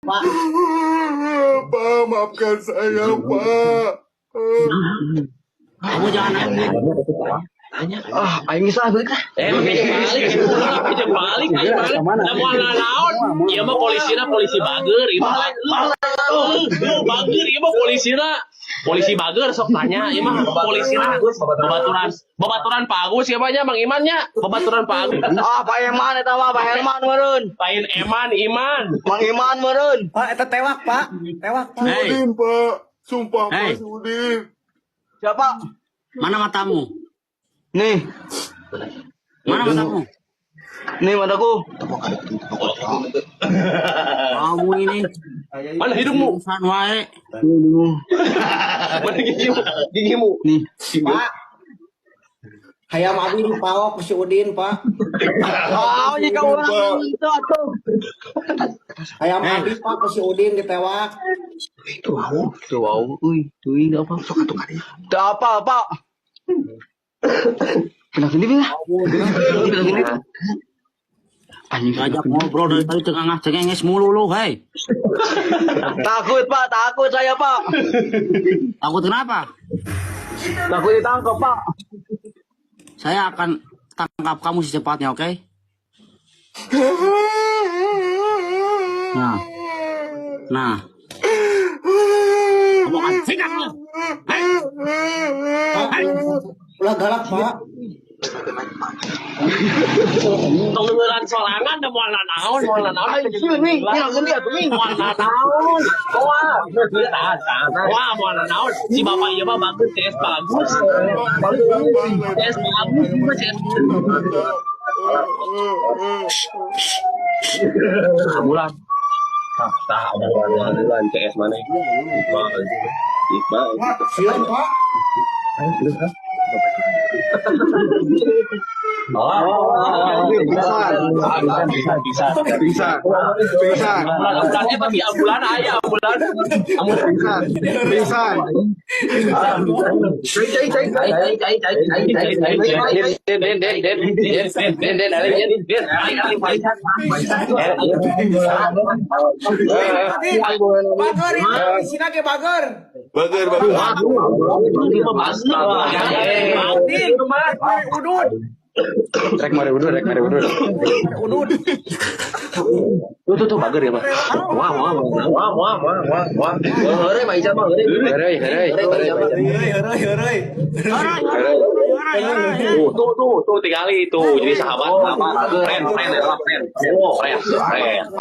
Pak. Pak, maafkan saya, Pak. Kamu jangan nangis. Tanya. Aing bisa balik lah. Pinjam balik. Gimana naon? Ieu mah polisi bager, ieu mah. Bager ieu mah polisi bager sok tanya, ieu mah polisina babaturan Pak Agus ieu mah nya Mang Iman nya, babaturan Pak Agus. Pak Eman eta mah Pak Herman meureun. Lain Iman. Mang Iman meureun. Eta tewak, Pak. Tewak, Pak. Si Udin, Pak. Sumpah, Pak, si Udin. Siapa? Mana matamu? Nih. Mana matamu? Nih mataku. Kamu ini. Mana hidungmu? San wae. Mana gigimu? Nih. Pak. Hayam abi dipawak ke si Udin, Pak. Jika orang itu atuh. Hayam abi Pak ke si Udin ditewak. Itu wow. Tuh enggak apa. Sok atuh kali. Enggak apa, Pak. Kenapa ini, Pak? Anjing Ngajak ngobrol dari tadi cengenges mulu lu, hei. Takut, Pak. Takut saya, Pak. Takut kenapa? Takut ditangkap, Pak. Saya akan tangkap kamu secepatnya, oke? Nah. Kamu akan sidang lu. Ulah galak, Pak. Tolongan sorangan da moal naon. Ini langsung lihat tuh, Moal naon. Wah, moal naon. Si bapak ieu mah bagus, CS bagus. CS bagus, bulan. Tah ada bulan CS mana itu? Iqbal. Siap, Pak. Bisa. Ambulannya tapi ambulan aya ambulan. Bisa. Bager ya, sini ke bager. Bager. Udud. Rek mari udut. Udud. Tuh bager ya, Pak. Wah. Heureuy mah Ica mah heureuy. Tuh tiga kali tuh. Jadi sahabat friend.